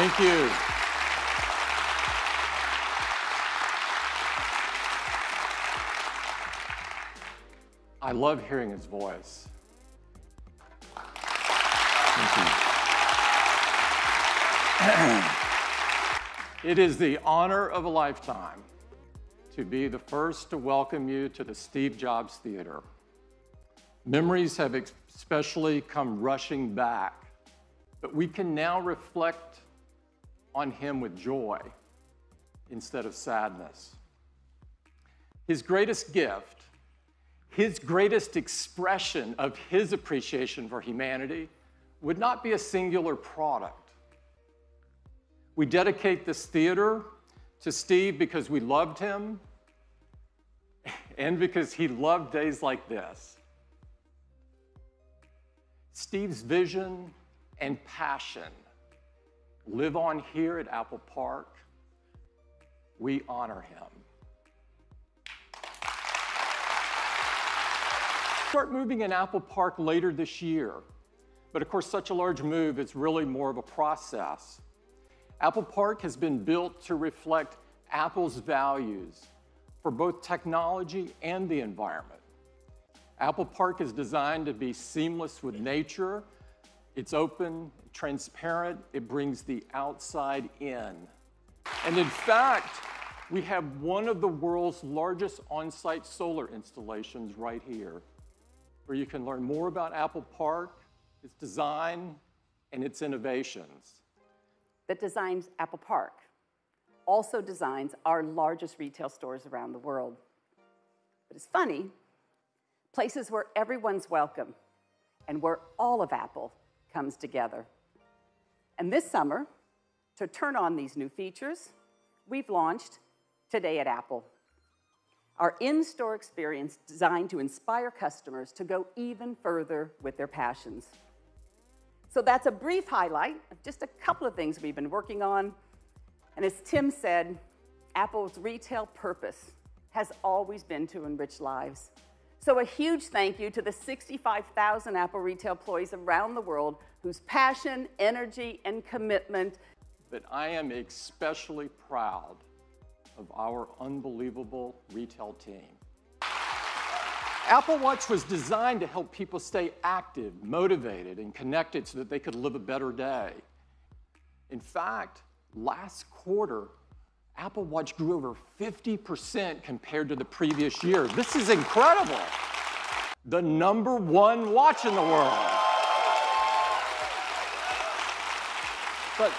Thank you. I love hearing his voice. Thank you. It is the honor of a lifetime to be the first to welcome you to the Steve Jobs Theater. Memories have especially come rushing back, but we can now reflect on him with joy instead of sadness. His greatest gift, his greatest expression of his appreciation for humanity would not be a singular product. We dedicate this theater to Steve because we loved him and because he loved days like this. Steve's vision and passion live on here at Apple Park. We honor him. Start moving in Apple Park later this year. But of course, such a large move is really more of a process. Apple Park has been built to reflect Apple's values for both technology and the environment. Apple Park is designed to be seamless with nature. It's open, transparent, it brings the outside in. And in fact, we have one of the world's largest on-site solar installations right here, where you can learn more about Apple Park, its design, and its innovations. That designs Apple Park also designs our largest retail stores around the world. But it's funny, places where everyone's welcome and where all of Apple comes together. And this summer, to turn on these new features, we've launched Today at Apple, our in-store experience designed to inspire customers to go even further with their passions. So that's a brief highlight of just a couple of things we've been working on. And as Tim said, Apple's retail purpose has always been to enrich lives. So a huge thank you to the 65,000 Apple retail employees around the world whose passion, energy, and commitment. But I am especially proud of our unbelievable retail team. Apple Watch was designed to help people stay active, motivated, and connected so that they could live a better day. In fact, last quarter, Apple Watch grew over 50% compared to the previous year. This is incredible. The #1 watch in the world. But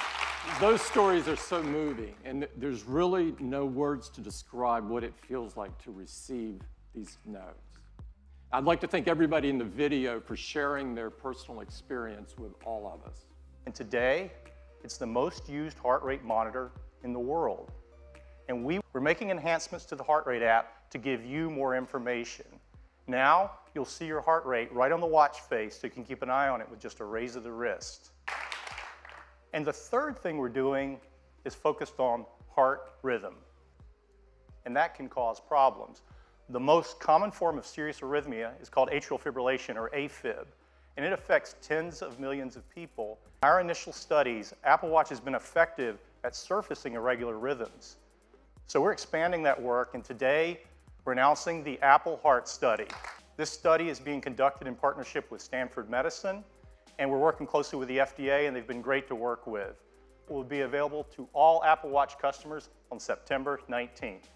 those stories are so moving, and there's really no words to describe what it feels like to receive these notes. I'd like to thank everybody in the video for sharing their personal experience with all of us. And today, it's the most used heart rate monitor in the world. And we're making enhancements to the heart rate app to give you more information. Now, you'll see your heart rate right on the watch face so you can keep an eye on it with just a raise of the wrist. And the third thing we're doing is focused on heart rhythm. And that can cause problems. The most common form of serious arrhythmia is called atrial fibrillation, or AFib, and it affects tens of millions of people. In our initial studies, Apple Watch has been effective at surfacing irregular rhythms. So we're expanding that work, and today we're announcing the Apple Heart Study. This study is being conducted in partnership with Stanford Medicine, and we're working closely with the FDA, and they've been great to work with. It will be available to all Apple Watch customers on September 19th.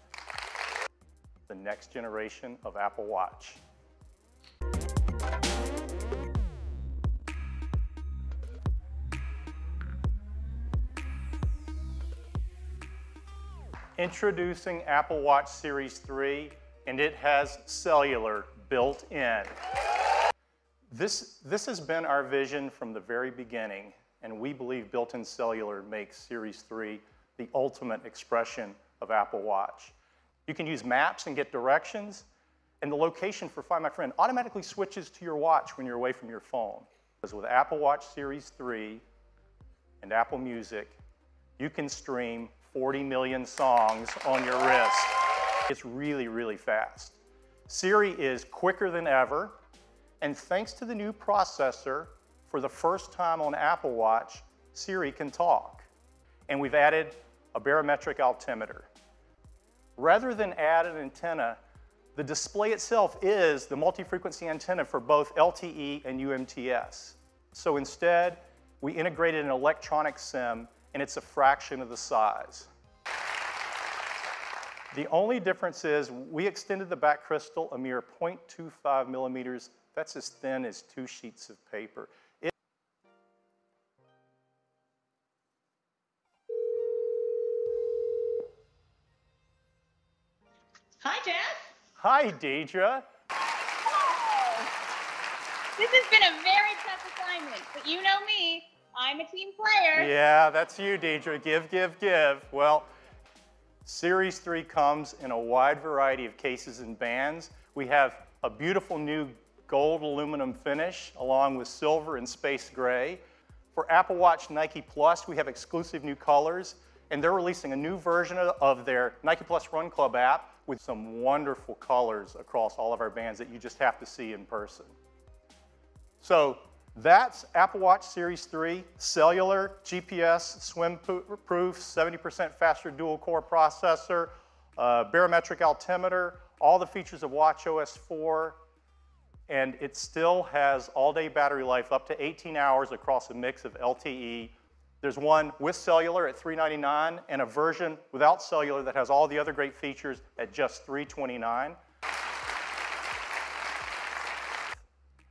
The next generation of Apple Watch. Introducing Apple Watch Series 3, and it has cellular built in. This has been our vision from the very beginning, and we believe built-in cellular makes Series 3 the ultimate expression of Apple Watch. You can use maps and get directions, and the location for Find My Friend automatically switches to your watch when you're away from your phone. Because with Apple Watch Series 3 and Apple Music, you can stream 40 million songs on your wrist. It's really, really fast. Siri is quicker than ever, and thanks to the new processor, for the first time on Apple Watch, Siri can talk. and we've added a barometric altimeter. Rather than add an antenna, the display itself is the multi-frequency antenna for both LTE and UMTS. So instead, we integrated an electronic SIM, and it's a fraction of the size. The only difference is we extended the back crystal a mere 0.25 millimeters. That's as thin as 2 sheets of paper. Hi, Jeff. Hi, Deidre. Hello. This has been a very tough assignment, but you know me. I'm a team player. Yeah, that's you, Deidre. Give, give, give. Well, Series 3 comes in a wide variety of cases and bands. We have a beautiful new gold aluminum finish along with silver and space gray. For Apple Watch Nike Plus, we have exclusive new colors, and they're releasing a new version of their Nike Plus Run Club app with some wonderful colors across all of our bands that you just have to see in person. So that's Apple Watch Series 3, cellular, GPS, swim-proof, 70% faster dual-core processor, barometric altimeter, all the features of watchOS 4, and it still has all-day battery life up to 18 hours across a mix of LTE. There's one with cellular at $399 and a version without cellular that has all the other great features at just $329.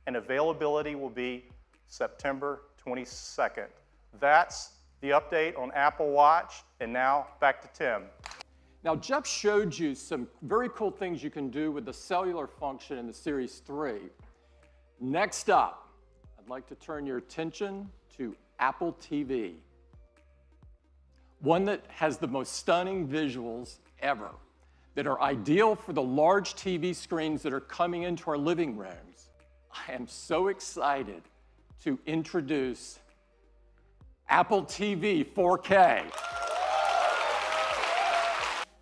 And availability will be September 22nd. That's the update on Apple Watch, and now back to Tim. Now, Jeff showed you some very cool things you can do with the cellular function in the Series 3. Next up, I'd like to turn your attention to Apple TV, one that has the most stunning visuals ever, that are ideal for the large TV screens that are coming into our living rooms. I am so excited to introduce Apple TV 4K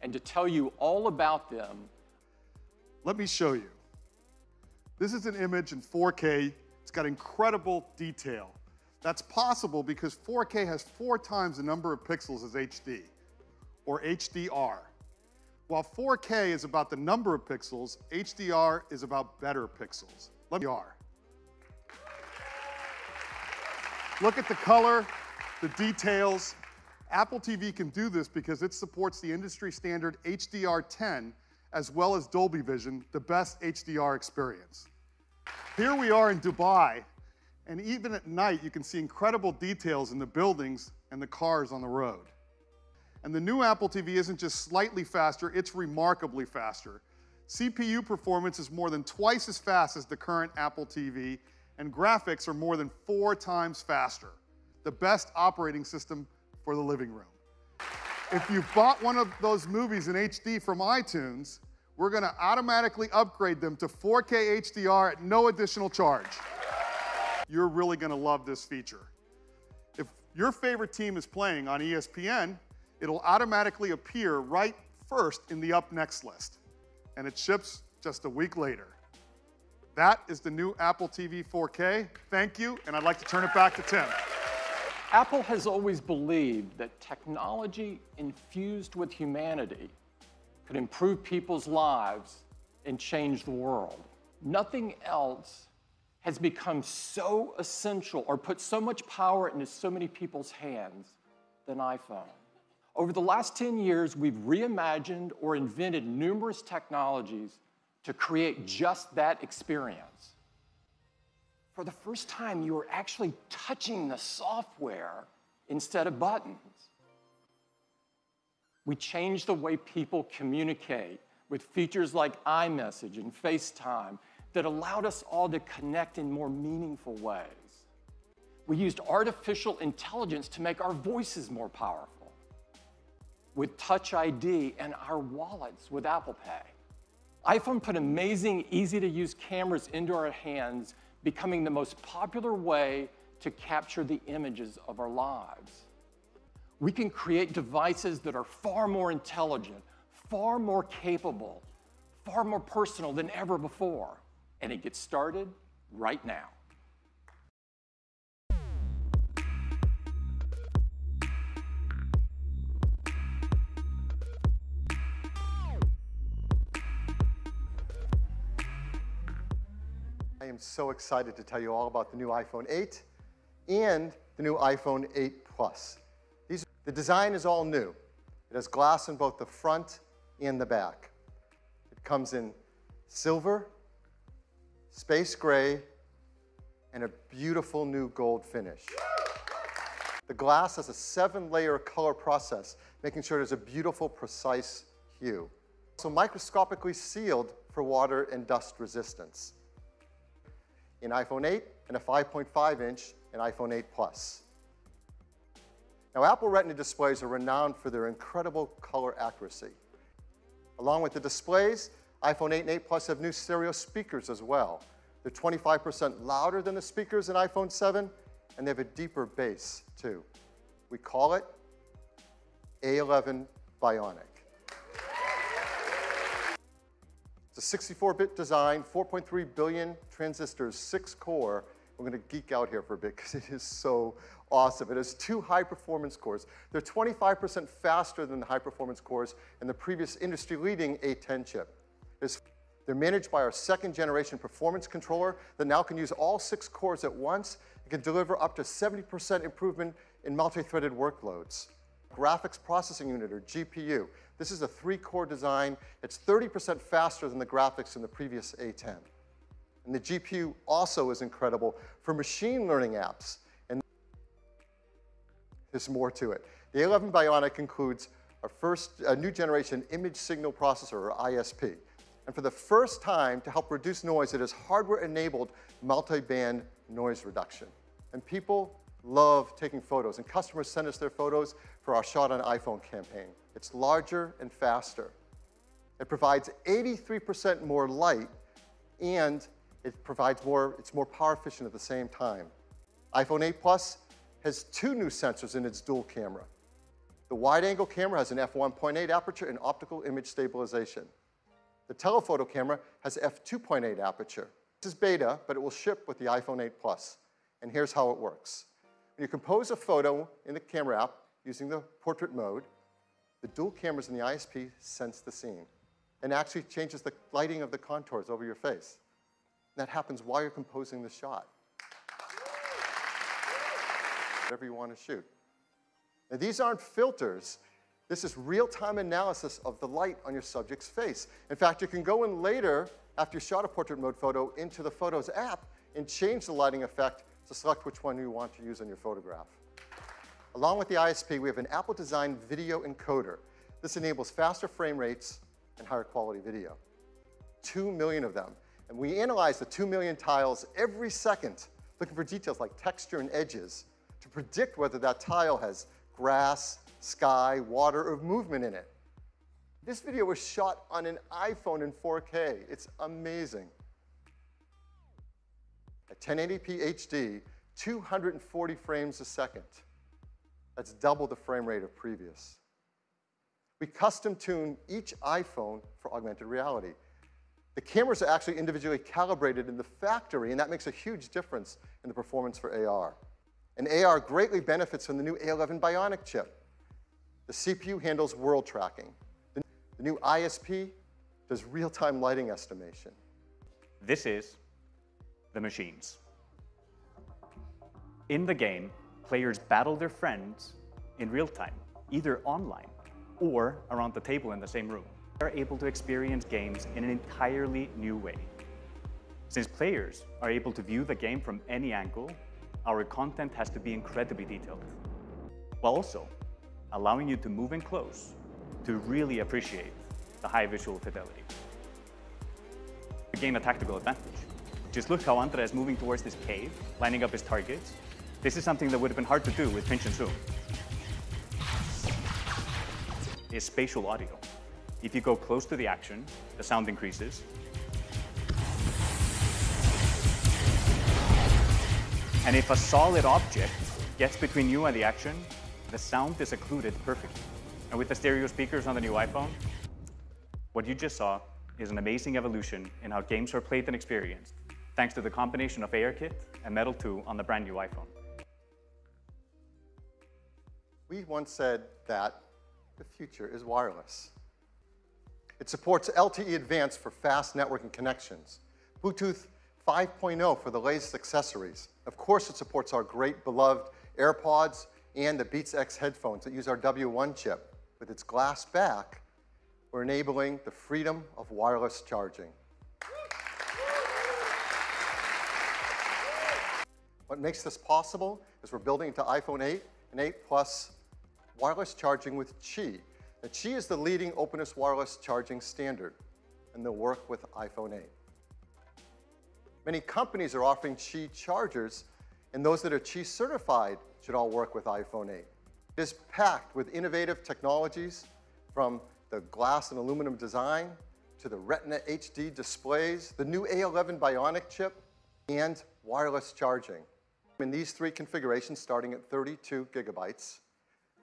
and to tell you all about them. Let me show you. This is an image in 4K. It's got incredible detail. That's possible because 4K has 4 times the number of pixels as HD, or HDR. While 4K is about the number of pixels, HDR is about better pixels. Let me Look at the color, the details. Apple TV can do this because it supports the industry standard HDR10 as well as Dolby Vision, the best HDR experience. Here we are in Dubai, and even at night you can see incredible details in the buildings and the cars on the road. And the new Apple TV isn't just slightly faster, it's remarkably faster. CPU performance is more than twice as fast as the current Apple TV, and graphics are more than 4 times faster. The best operating system for the living room. If you've bought one of those movies in HD from iTunes, we're gonna automatically upgrade them to 4K HDR at no additional charge. You're really gonna love this feature. If your favorite team is playing on ESPN, it'll automatically appear right first in the Up Next list, and it ships just a week later. That is the new Apple TV 4K. Thank you, and I'd like to turn it back to Tim. Apple has always believed that technology infused with humanity could improve people's lives and change the world. Nothing else has become so essential or put so much power into so many people's hands than iPhone. Over the last 10 years, we've reimagined or invented numerous technologies to create just that experience. For the first time, you are actually touching the software instead of buttons. We changed the way people communicate with features like iMessage and FaceTime that allowed us all to connect in more meaningful ways. We used artificial intelligence to make our voices more powerful with Touch ID and our wallets with Apple Pay. iPhone put amazing, easy-to-use cameras into our hands, becoming the most popular way to capture the images of our lives. We can create devices that are far more intelligent, far more capable, far more personal than ever before. And it gets started right now. I am so excited to tell you all about the new iPhone 8 and the new iPhone 8 Plus. The design is all new. It has glass in both the front and the back. It comes in silver, space gray, and a beautiful new gold finish. The glass has a 7-layer color process, making sure there's a beautiful, precise hue. So microscopically sealed for water and dust resistance. In iPhone 8 and a 5.5-inch in iPhone 8 Plus. Now, Apple Retina displays are renowned for their incredible color accuracy. Along with the displays, iPhone 8 and 8 Plus have new stereo speakers as well. They're 25% louder than the speakers in iPhone 7, and they have a deeper bass, too. We call it A11 Bionic. It's a 64-bit design, 4.3 billion transistors, 6-core. We're going to geek out here for a bit because it is so awesome. It has 2 high-performance cores. They're 25% faster than the high-performance cores in the previous industry-leading A10 chip. They're managed by our 2nd-generation performance controller that now can use all 6 cores at once. It can deliver up to 70% improvement in multi-threaded workloads. Graphics processing unit, or GPU. This is a 3-core design. It's 30% faster than the graphics in the previous A10. And the GPU also is incredible for machine learning apps. And there's more to it. The A11 Bionic includes a new generation image signal processor, or ISP. And for the first time, to help reduce noise, it has hardware-enabled multi-band noise reduction. And people love taking photos, and customers send us their photos for our Shot on iPhone campaign. It's larger and faster. It provides 83% more light, and it's more power efficient at the same time. iPhone 8 Plus has 2 new sensors in its dual camera. The wide-angle camera has an f1.8 aperture and optical image stabilization. The telephoto camera has f2.8 aperture. This is beta, but it will ship with the iPhone 8 Plus. And here's how it works. When you compose a photo in the camera app using the portrait mode, the dual cameras in the ISP sense the scene and actually changes the lighting of the contours over your face. And that happens while you're composing the shot. Whatever you want to shoot. Now, these aren't filters. This is real-time analysis of the light on your subject's face. In fact, you can go in later, after you shot a portrait mode photo, into the Photos app and change the lighting effect to select which one you want to use in your photograph. Along with the ISP, we have an Apple-designed video encoder. This enables faster frame rates and higher quality video. 2 million of them. And we analyze the 2 million tiles every second, looking for details like texture and edges to predict whether that tile has grass, sky, water, or movement in it. This video was shot on an iPhone in 4K. It's amazing. At 1080p HD, 240 frames a second. That's double the frame rate of previous. We custom tune each iPhone for augmented reality. The cameras are actually individually calibrated in the factory, and that makes a huge difference in the performance for AR. And AR greatly benefits from the new A11 Bionic chip. The CPU handles world tracking. The new ISP does real-time lighting estimation. This is the machines. In the game, players battle their friends in real time, either online or around the table in the same room. They are able to experience games in an entirely new way. Since players are able to view the game from any angle, our content has to be incredibly detailed, while also allowing you to move in close to really appreciate the high visual fidelity. To gain a tactical advantage, just look how Andre is moving towards this cave, lining up his targets. This is something that would have been hard to do with pinch and zoom. Is spatial audio. If you go close to the action, the sound increases. And if a solid object gets between you and the action, the sound is occluded perfectly. And with the stereo speakers on the new iPhone, what you just saw is an amazing evolution in how games are played and experienced, thanks to the combination of ARKit and Metal 2 on the brand new iPhone. We once said that the future is wireless. It supports LTE Advanced for fast networking connections, Bluetooth 5.0 for the latest accessories. Of course, it supports our great beloved AirPods and the Beats X headphones that use our W1 chip. With its glass back, we're enabling the freedom of wireless charging. What makes this possible is we're building into iPhone 8 and 8 Plus wireless charging with Qi. Now, Qi is the leading openness wireless charging standard, and they'll work with iPhone 8. Many companies are offering Qi chargers, and those that are Qi certified should all work with iPhone 8. It is packed with innovative technologies, from the glass and aluminum design to the Retina HD displays, the new A11 Bionic chip, and wireless charging. In these three configurations, starting at 32 gigabytes,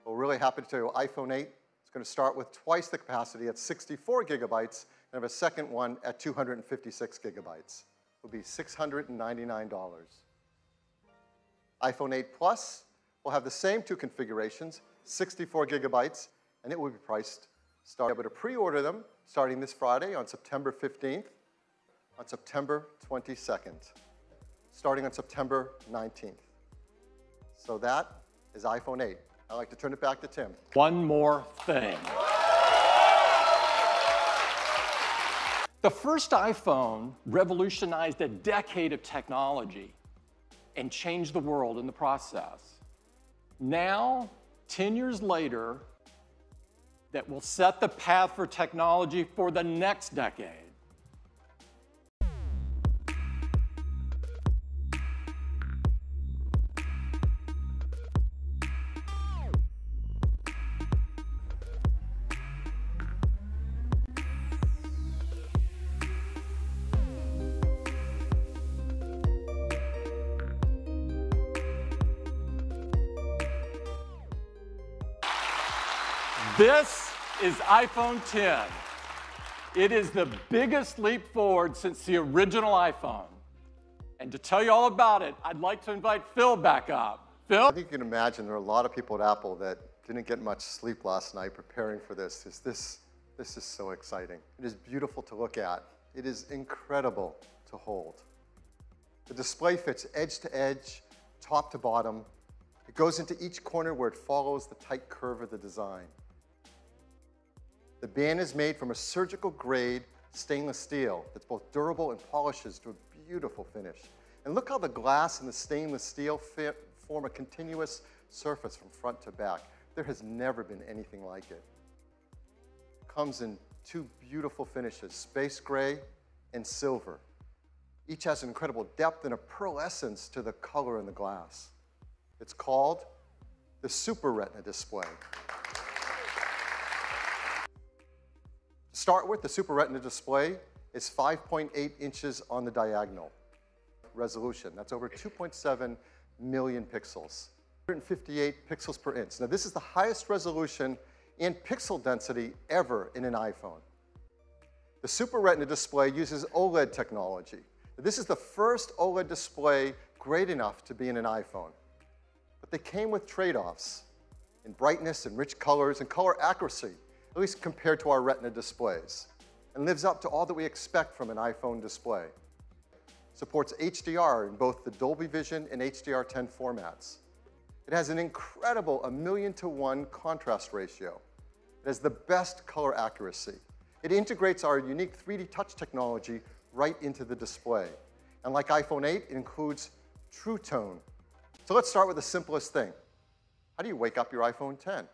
we're really happy to tell you iPhone 8 is going to start with twice the capacity at 64 gigabytes and have a second one at 256 gigabytes. Will be $699. iPhone 8 Plus will have the same two configurations, 64 gigabytes, and it will be priced. Start able to pre-order them starting this Friday on September 15th, on September 22nd, starting on September 19th. So that is iPhone 8. I'd like to turn it back to Tim. One more thing. The first iPhone revolutionized a decade of technology and changed the world in the process. Now, 10 years later, that will set the path for technology for the next decade. This is iPhone 10. It is the biggest leap forward since the original iPhone. And to tell you all about it, I'd like to invite Phil back up. Phil? I think you can imagine there are a lot of people at Apple that didn't get much sleep last night preparing for this. This is so exciting. It is beautiful to look at. It is incredible to hold. The display fits edge to edge, top to bottom. It goes into each corner where it follows the tight curve of the design. The band is made from a surgical grade stainless steel that's both durable and polishes to a beautiful finish. And look how the glass and the stainless steel form a continuous surface from front to back. There has never been anything like it. It comes in two beautiful finishes, space gray and silver. Each has incredible depth and a pearlescence to the color in the glass. It's called the Super Retina display. To start with, the Super Retina display is 5.8 inches on the diagonal resolution. That's over 2.7 million pixels, 158 pixels per inch. Now, this is the highest resolution and pixel density ever in an iPhone. The Super Retina display uses OLED technology. This is the first OLED display great enough to be in an iPhone. But they came with trade-offs in brightness and rich colors and color accuracy, at least compared to our Retina displays, and lives up to all that we expect from an iPhone display. Supports HDR in both the Dolby Vision and HDR10 formats. It has an incredible 1,000,000 to 1 contrast ratio. It has the best color accuracy. It integrates our unique 3D touch technology right into the display. And like iPhone 8, it includes True Tone. So let's start with the simplest thing. How do you wake up your iPhone 10?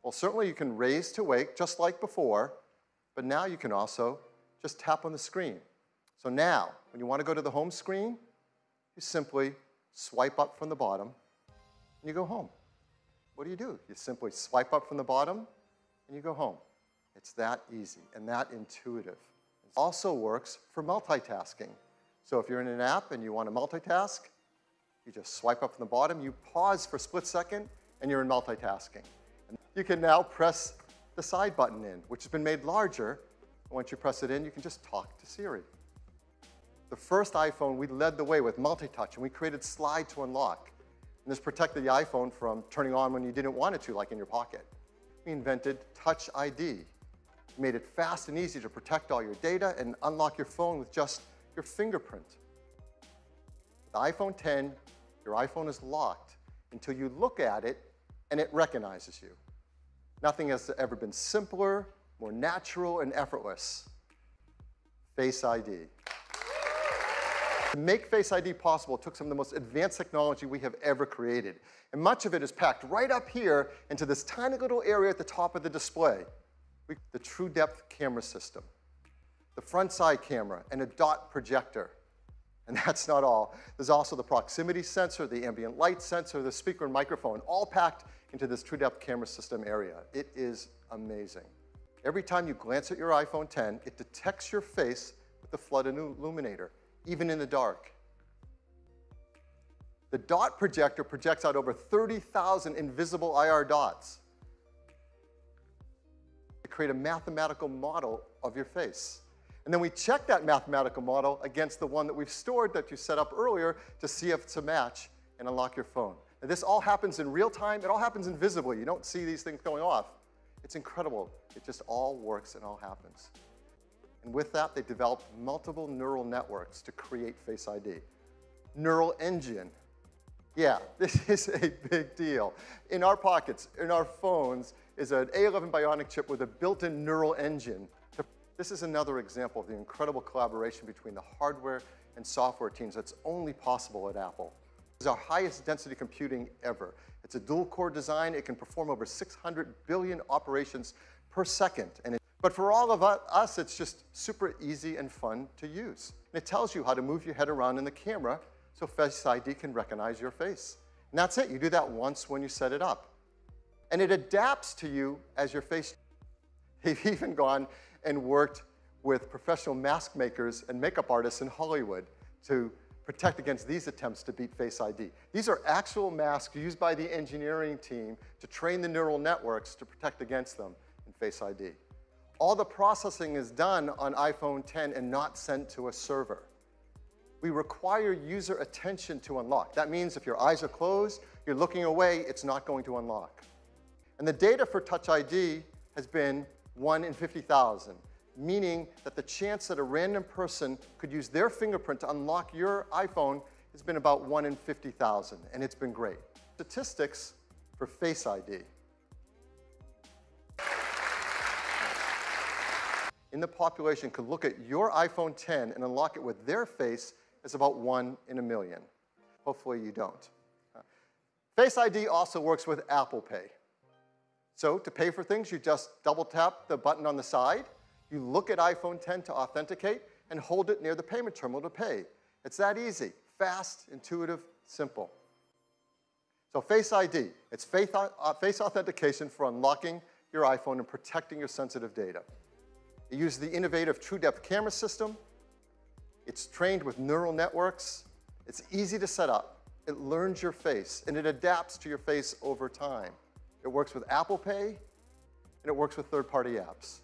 Well, certainly you can raise to wake just like before, but now you can also just tap on the screen. So now, when you want to go to the home screen, you simply swipe up from the bottom and you go home. What do? You simply swipe up from the bottom and you go home. It's that easy and that intuitive. It also works for multitasking. So if you're in an app and you want to multitask, you just swipe up from the bottom, you pause for a split second, and you're in multitasking. And you can now press the side button in, which has been made larger. Once you press it in, you can just talk to Siri. The first iPhone, we led the way with multi-touch, and we created Slide to Unlock. And this protected the iPhone from turning on when you didn't want it to, like in your pocket. We invented Touch ID. We made it fast and easy to protect all your data and unlock your phone with just your fingerprint. The iPhone 10, your iPhone is locked until you look at it and it recognizes you. Nothing has ever been simpler, more natural, and effortless. Face ID. To make Face ID possible, it took some of the most advanced technology we have ever created. And much of it is packed right up here into this tiny little area at the top of the display. The True Depth camera system, the front side camera, and a dot projector. And that's not all. There's also the proximity sensor, the ambient light sensor, the speaker and microphone, all packed into this True Depth camera system area. It is amazing. Every time you glance at your iPhone 10, it detects your face with the flood illuminator, even in the dark. The dot projector projects out over 30,000 invisible IR dots to create a mathematical model of your face. And then we check that mathematical model against the one that we've stored that you set up earlier to see if it's a match and unlock your phone. Now, this all happens in real time. It all happens invisibly. You don't see these things going off. It's incredible. It just all works and all happens. And with that, they developed multiple neural networks to create Face ID. Neural engine. Yeah, this is a big deal. In our pockets, in our phones, is an A11 Bionic chip with a built-in neural engine. This is another example of the incredible collaboration between the hardware and software teams that's only possible at Apple. This is our highest density computing ever. It's a dual-core design. It can perform over 600 billion operations per second. But for all of us, it's just super easy and fun to use. And it tells you how to move your head around in the camera so Face ID can recognize your face. And that's it. You do that once when you set it up. And it adapts to you as your face. They've even gone and worked with professional mask makers and makeup artists in Hollywood to protect against these attempts to beat Face ID. These are actual masks used by the engineering team to train the neural networks to protect against them in Face ID. All the processing is done on iPhone 10 and not sent to a server. We require user attention to unlock. That means if your eyes are closed, you're looking away, it's not going to unlock. And the data for Touch ID has been 1 in 50,000, meaning that the chance that a random person could use their fingerprint to unlock your iPhone has been about 1 in 50,000, and it's been great. Statistics for Face ID. In the population could look at your iPhone 10 and unlock it with their face is about 1 in a million. Hopefully you don't. Face ID also works with Apple Pay. So to pay for things, you just double tap the button on the side, you look at iPhone 10 to authenticate, and hold it near the payment terminal to pay. It's that easy, fast, intuitive, simple. So Face ID, it's face authentication for unlocking your iPhone and protecting your sensitive data. It uses the innovative True Depth camera system. It's trained with neural networks. It's easy to set up. It learns your face, and it adapts to your face over time. It works with Apple Pay, and it works with third-party apps.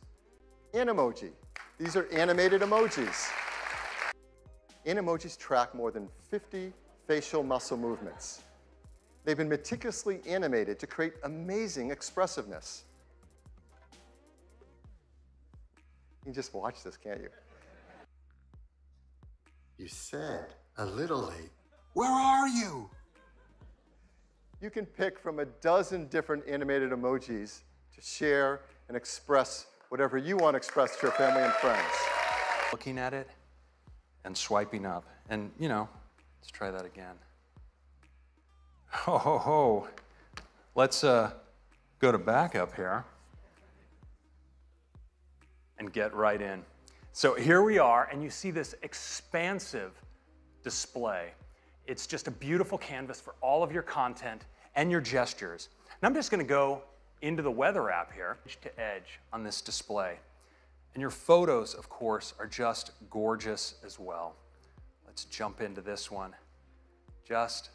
Animoji. These are animated emojis. Animojis track more than 50 facial muscle movements. They've been meticulously animated to create amazing expressiveness. You can just watch this, can't you? You said a little late. Where are you? You can pick from a dozen different animated emojis to share and express whatever you want to express to your family and friends. Looking at it and swiping up. And, you know, let's try that again. Ho, ho, ho. Let's go to backup here and get right in. So here we are, and you see this expansive display. It's just a beautiful canvas for all of your content and your gestures. And I'm just gonna go into the weather app here, edge to edge on this display. And your photos, of course, are just gorgeous as well. Let's jump into this one. Just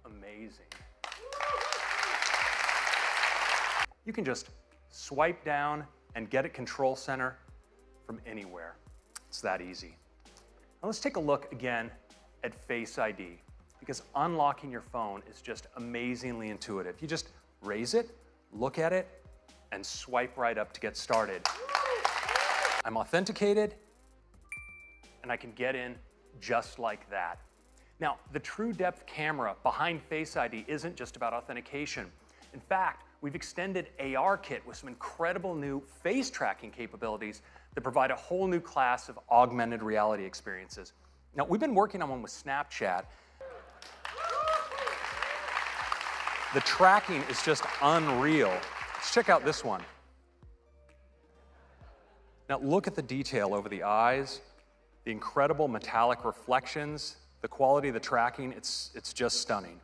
amazing. You can just swipe down and get at Control Center from anywhere. It's that easy. Now let's take a look again at Face ID, because unlocking your phone is just amazingly intuitive. You just raise it, look at it, and swipe right up to get started. I'm authenticated, and I can get in just like that. Now, the True Depth camera behind Face ID isn't just about authentication. In fact, we've extended ARKit with some incredible new face tracking capabilities that provide a whole new class of augmented reality experiences. Now, we've been working on one with Snapchat. The tracking is just unreal. Let's check out this one. Now, look at the detail over the eyes, the incredible metallic reflections, the quality of the tracking, it's just stunning.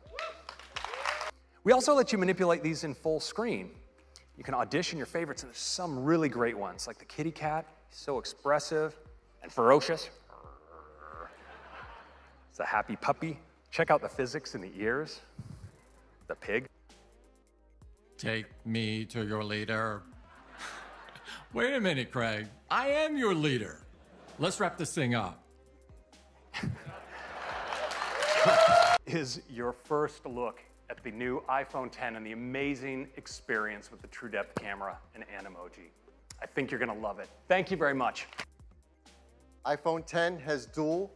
We also let you manipulate these in full screen. You can audition your favorites, and there's some really great ones, like the kitty cat, so expressive and ferocious. It's a happy puppy. Check out the physics in the ears. The pig. Take me to your leader. Wait a minute, Craig. I am your leader. Let's wrap this thing up. Is your first look at the new iPhone 10 and the amazing experience with the True Depth camera and Animoji. I think you're gonna love it. Thank you very much. iPhone 10 has dual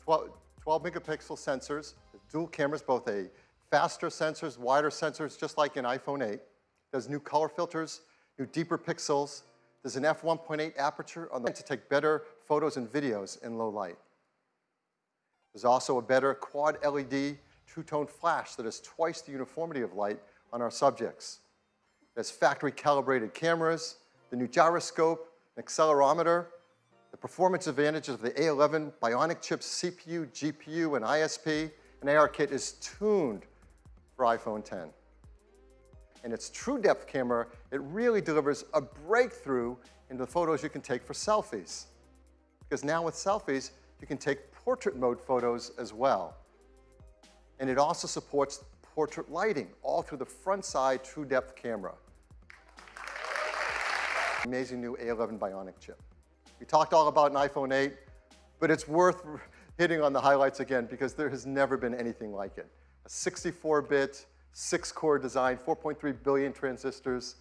12 megapixel sensors, dual cameras, both a faster sensors, wider sensors, just like in iPhone 8. There's new color filters, new deeper pixels. There's an f1.8 aperture on the to take better photos and videos in low light. There's also a better quad LED two-tone flash that has twice the uniformity of light on our subjects. There's factory calibrated cameras, the new gyroscope, an accelerometer, the performance advantages of the A11 Bionic chips CPU, GPU, and ISP, and ARKit is tuned for iPhone 10. And its True Depth camera, it really delivers a breakthrough in the photos you can take for selfies. Because now with selfies, you can take portrait mode photos as well. And it also supports portrait lighting, all through the front side True Depth camera. Amazing new A11 Bionic chip. We talked all about an iPhone 8, but it's worth hitting on the highlights again because there has never been anything like it. A 64-bit, 6-core design, 4.3 billion transistors,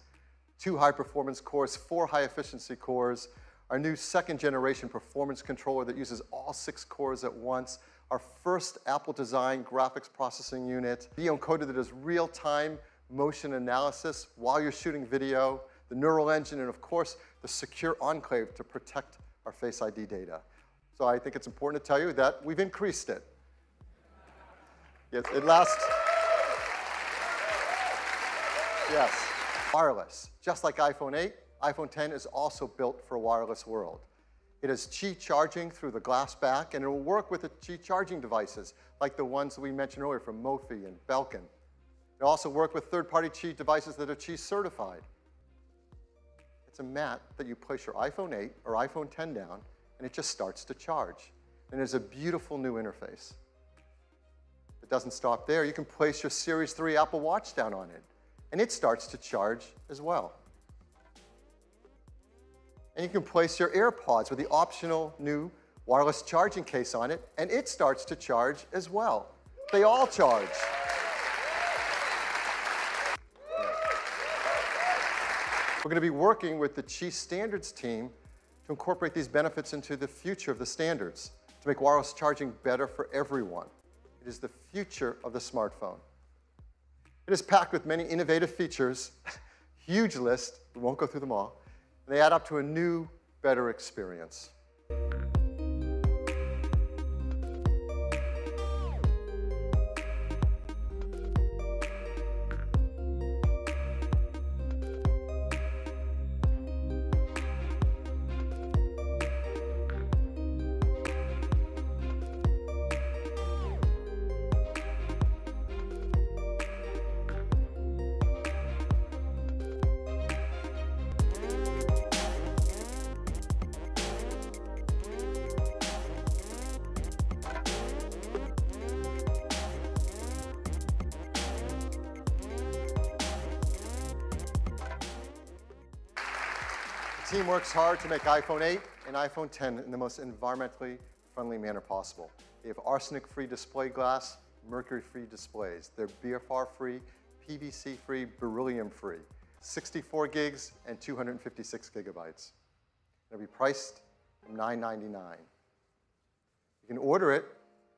2 high-performance cores, 4 high-efficiency cores, our new second-generation performance controller that uses all 6 cores at once, our first Apple-designed graphics processing unit, the encoder that does real-time motion analysis while you're shooting video, the neural engine, and of course, the secure enclave to protect our Face ID data. So I think it's important to tell you that we've increased it. Yes, it lasts. Yes, wireless. Just like iPhone 8, iPhone 10 is also built for a wireless world. It has Qi charging through the glass back, and it will work with the Qi charging devices, like the ones that we mentioned earlier from Mophie and Belkin. It'll also work with third-party Qi devices that are Qi certified. It's a mat that you place your iPhone 8 or iPhone 10 down, and it just starts to charge. And there's a beautiful new interface. It doesn't stop there. You can place your Series 3 Apple Watch down on it, and it starts to charge as well. And you can place your AirPods with the optional new wireless charging case on it, and it starts to charge as well. They all charge. We're going to be working with the Qi Standards team to incorporate these benefits into the future of the standards, to make wireless charging better for everyone. It is the future of the smartphone. It is packed with many innovative features, huge list, we won't go through them all, and they add up to a new, better experience. The team works hard to make iPhone 8 and iPhone 10 in the most environmentally friendly manner possible. They have arsenic-free display glass, mercury-free displays. They're BFR-free, PVC-free, beryllium-free, 64 gigs and 256 gigabytes. They'll be priced $9.99. You can order it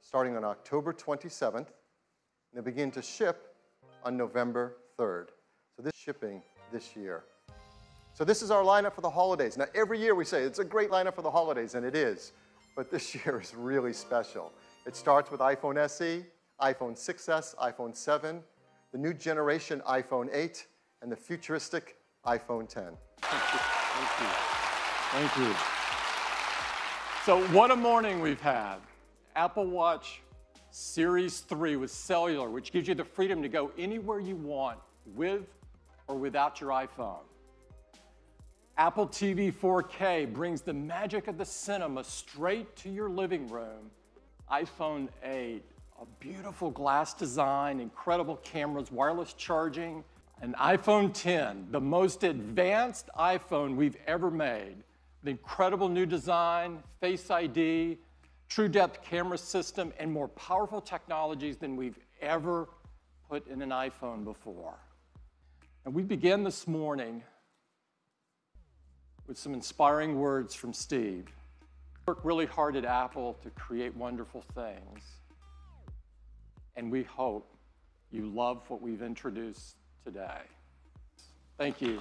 starting on October 27th, and they begin to ship on November 3rd. So this is shipping this year. So this is our lineup for the holidays. Now, every year we say it's a great lineup for the holidays, and it is. But this year is really special. It starts with iPhone SE, iPhone 6S, iPhone 7, the new generation iPhone 8, and the futuristic iPhone 10. Thank you. Thank you. Thank you. So what a morning we've had. Apple Watch Series 3 with cellular, which gives you the freedom to go anywhere you want with or without your iPhone. Apple TV 4K brings the magic of the cinema straight to your living room. iPhone 8, a beautiful glass design, incredible cameras, wireless charging. An iPhone 10, the most advanced iPhone we've ever made. The incredible new design, Face ID, true depth camera system, and more powerful technologies than we've ever put in an iPhone before. And we begin this morning with some inspiring words from Steve. We worked really hard at Apple to create wonderful things. And we hope you love what we've introduced today. Thank you.